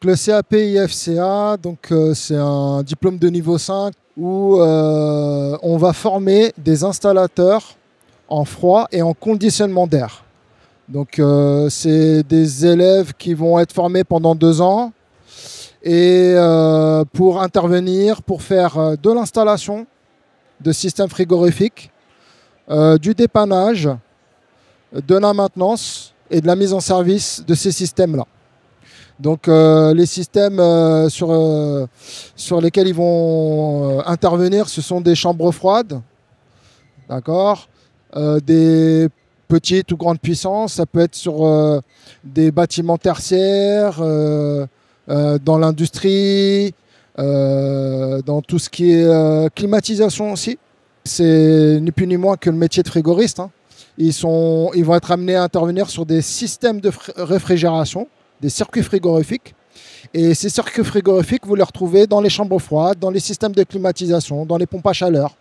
Le CAP IFCA, c'est un diplôme de niveau 5 où on va former des installateurs en froid et en conditionnement d'air. C'est des élèves qui vont être formés pendant 2 ans et pour intervenir, pour faire de l'installation de systèmes frigorifiques, du dépannage, de la maintenance et de la mise en service de ces systèmes-là. Les systèmes sur lesquels ils vont intervenir, ce sont des chambres froides, d'accord, des petites ou grandes puissances. Ça peut être sur des bâtiments tertiaires, dans l'industrie, dans tout ce qui est climatisation aussi. C'est ni plus ni moins que le métier de frigoriste, hein. Ils vont être amenés à intervenir sur des systèmes de réfrigération, des circuits frigorifiques. Et ces circuits frigorifiques, vous les retrouvez dans les chambres froides, dans les systèmes de climatisation, dans les pompes à chaleur,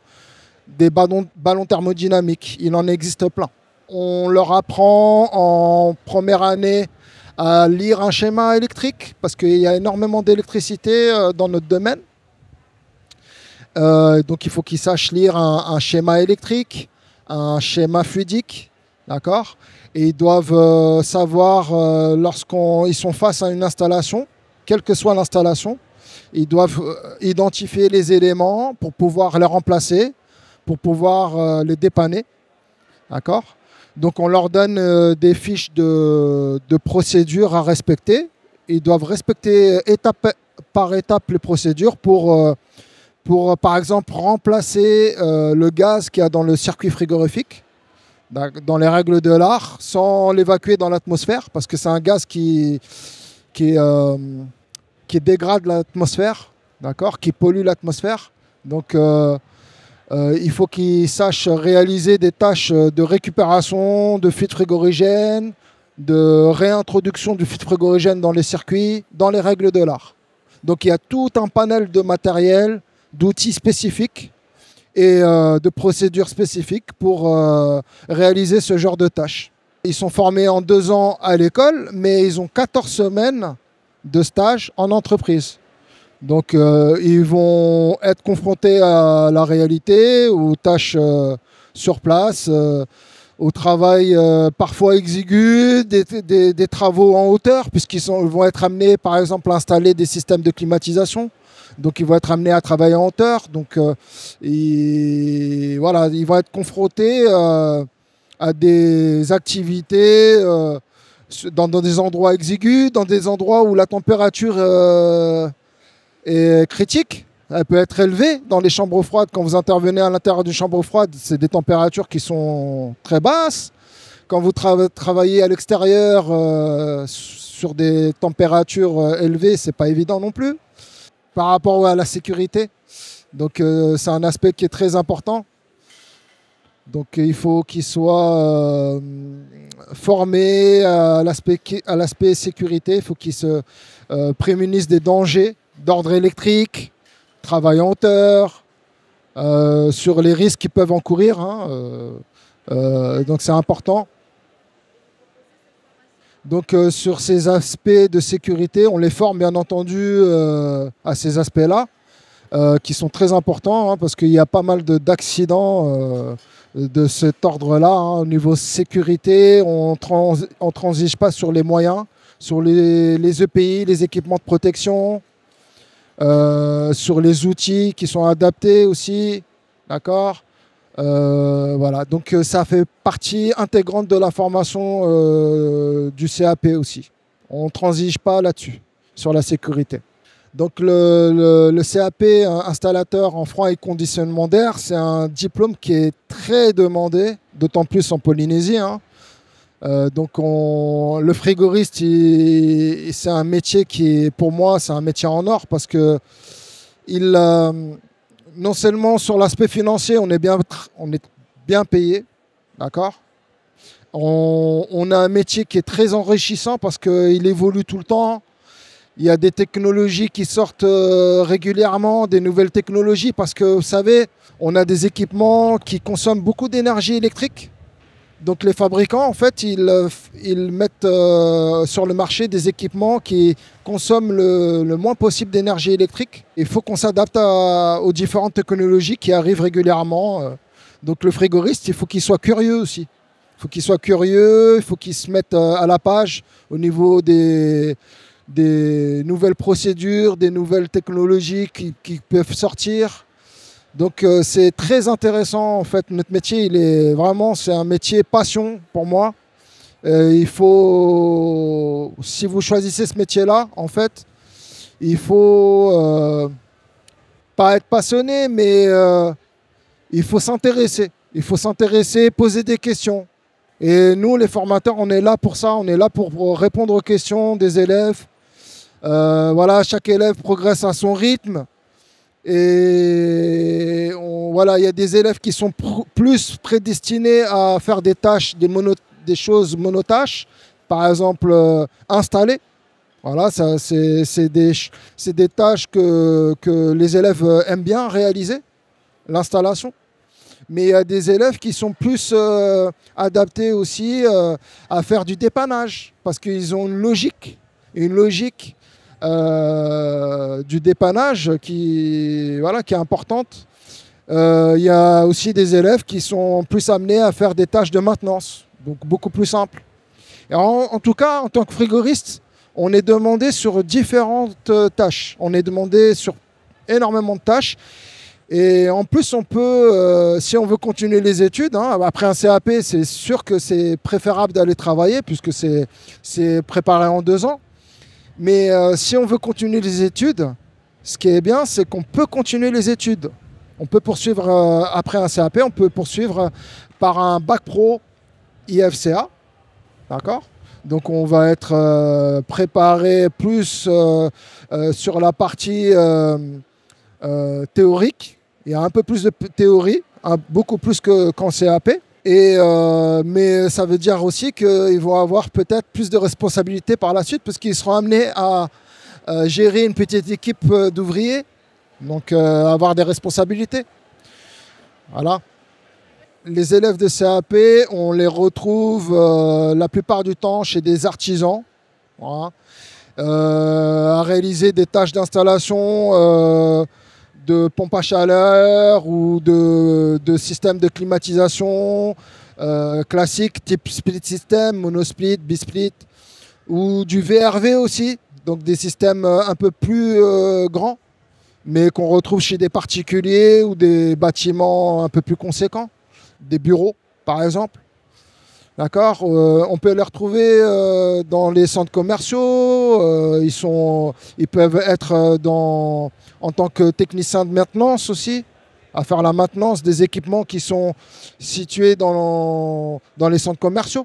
des ballons thermodynamiques. Il en existe plein. On leur apprend en première année à lire un schéma électrique, parce qu'il y a énormément d'électricité dans notre domaine. Donc il faut qu'ils sachent lire un schéma électrique, un schéma fluidique, d'accord ? Et ils doivent savoir, lorsqu'ils sont face à une installation, quelle que soit l'installation, ils doivent identifier les éléments pour pouvoir les remplacer, pour pouvoir les dépanner, d'accord ? Donc on leur donne des fiches de procédures à respecter. Ils doivent respecter étape par étape les procédures pour par exemple remplacer le gaz qu'il y a dans le circuit frigorifique, dans les règles de l'art, sans l'évacuer dans l'atmosphère, parce que c'est un gaz qui dégrade l'atmosphère, d'accord, qui pollue l'atmosphère. Il faut qu'ils sachent réaliser des tâches de récupération de fluide frigorigène, de réintroduction du fluide frigorigène dans les circuits, dans les règles de l'art. Donc il y a tout un panel de matériel, d'outils spécifiques et de procédures spécifiques pour réaliser ce genre de tâches. Ils sont formés en 2 ans à l'école, mais ils ont 14 semaines de stage en entreprise. Donc ils vont être confrontés à la réalité, aux tâches sur place, au travail parfois exigu, des travaux en hauteur, puisqu'ils vont être amenés par exemple à installer des systèmes de climatisation. Donc ils vont être amenés à travailler en hauteur. Ils vont être confrontés à des activités dans des endroits exigus, dans des endroits où la température est critique. Elle peut être élevée dans les chambres froides. Quand vous intervenez à l'intérieur d'une chambre froide, c'est des températures qui sont très basses. Quand vous travaillez à l'extérieur sur des températures élevées, c'est pas évident non plus. Par rapport à la sécurité, c'est un aspect qui est très important. Donc il faut qu'ils soient formés à l'aspect sécurité. Il faut qu'ils se prémunissent des dangers d'ordre électrique, travail en hauteur, sur les risques qu'ils peuvent encourir, hein. Donc c'est important. Sur ces aspects de sécurité, on les forme bien entendu à ces aspects-là, qui sont très importants, hein, parce qu'il y a pas mal d'accidents de cet ordre-là, hein. Au niveau sécurité, on transige pas sur les moyens, sur les EPI, les équipements de protection, sur les outils qui sont adaptés aussi, d'accord ? Ça fait partie intégrante de la formation du CAP aussi. On ne transige pas là-dessus, sur la sécurité. Donc le CAP installateur en froid et conditionnement d'air, c'est un diplôme qui est très demandé, d'autant plus en Polynésie, hein. Le frigoriste, c'est un métier qui, pour moi, c'est un métier en or, parce que non seulement sur l'aspect financier, on est bien payé, d'accord ? On a un métier qui est très enrichissant parce qu'il évolue tout le temps. Il y a des technologies qui sortent régulièrement, des nouvelles technologies, parce que vous savez, on a des équipements qui consomment beaucoup d'énergie électrique. Donc les fabricants, en fait, ils mettent sur le marché des équipements qui consomment le moins possible d'énergie électrique. Il faut qu'on s'adapte aux différentes technologies qui arrivent régulièrement. Donc le frigoriste, il faut qu'il soit curieux aussi. Il faut qu'il soit curieux, il faut qu'il se mette à la page au niveau des nouvelles procédures, des nouvelles technologies qui peuvent sortir. Donc c'est très intéressant en fait, notre métier, c'est un métier passion pour moi. Il faut, si vous choisissez ce métier-là, en fait, il faut pas être passionné, mais il faut s'intéresser. Il faut s'intéresser, poser des questions. Et nous, les formateurs, on est là pour ça, on est là pour répondre aux questions des élèves. Voilà, chaque élève progresse à son rythme. Et voilà, il y a des élèves qui sont plus prédestinés à faire des tâches, des choses monotâches, par exemple installer. Voilà, c'est des tâches que les élèves aiment bien réaliser, l'installation. Mais il y a des élèves qui sont plus adaptés aussi à faire du dépannage, parce qu'ils ont une logique du dépannage qui est importante. Il y a aussi des élèves qui sont plus amenés à faire des tâches de maintenance, donc beaucoup plus simples. Et en tout cas, en tant que frigoriste, on est demandé sur différentes tâches. On est demandé sur énormément de tâches. Et en plus, on peut, si on veut continuer les études, après un CAP, c'est sûr que c'est préférable d'aller travailler puisque c'est préparé en 2 ans. Mais si on veut continuer les études, ce qui est bien, c'est qu'on peut continuer les études. On peut poursuivre après un CAP, on peut poursuivre par un bac pro IFCA. D'accord ? Donc on va être préparé plus sur la partie théorique. Il y a un peu plus de théorie, beaucoup plus qu'en CAP. Mais ça veut dire aussi qu'ils vont avoir peut-être plus de responsabilités par la suite parce qu'ils seront amenés à gérer une petite équipe d'ouvriers, donc avoir des responsabilités. Voilà. Les élèves de CAP, on les retrouve la plupart du temps chez des artisans, voilà, à réaliser des tâches d'installation de pompe à chaleur ou de système de climatisation classique type split system, monosplit, bisplit, ou du VRV aussi, donc des systèmes un peu plus grands, mais qu'on retrouve chez des particuliers ou des bâtiments un peu plus conséquents, des bureaux par exemple. D'accord, on peut les retrouver dans les centres commerciaux, ils peuvent être en tant que techniciens de maintenance aussi, à faire la maintenance des équipements qui sont situés dans les centres commerciaux,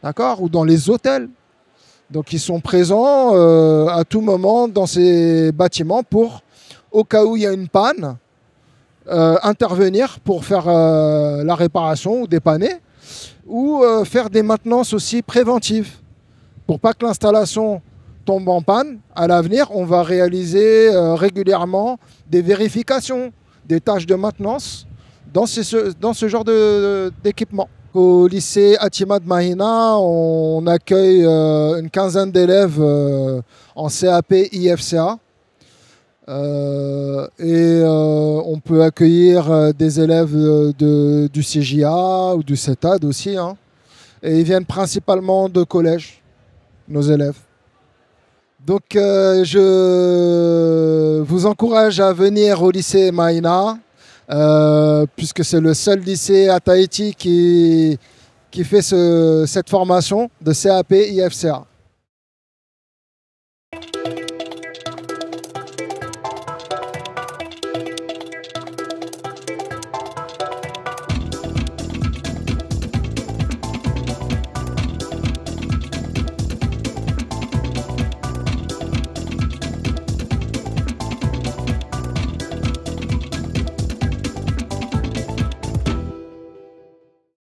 d'accord, ou dans les hôtels. Donc ils sont présents à tout moment dans ces bâtiments pour, au cas où il y a une panne, intervenir pour faire la réparation ou dépanner, ou faire des maintenances aussi préventives. Pour pas que l'installation tombe en panne, à l'avenir, on va réaliser régulièrement des vérifications, des tâches de maintenance dans ce genre d'équipement. Au lycée Hatima de Mahina, on accueille une quinzaine d'élèves en CAP IFCA. On peut accueillir des élèves du CJA ou du CETAD aussi. Et ils viennent principalement de collèges, nos élèves. Donc je vous encourage à venir au lycée Mahina, puisque c'est le seul lycée à Tahiti qui fait cette formation de CAP IFCA.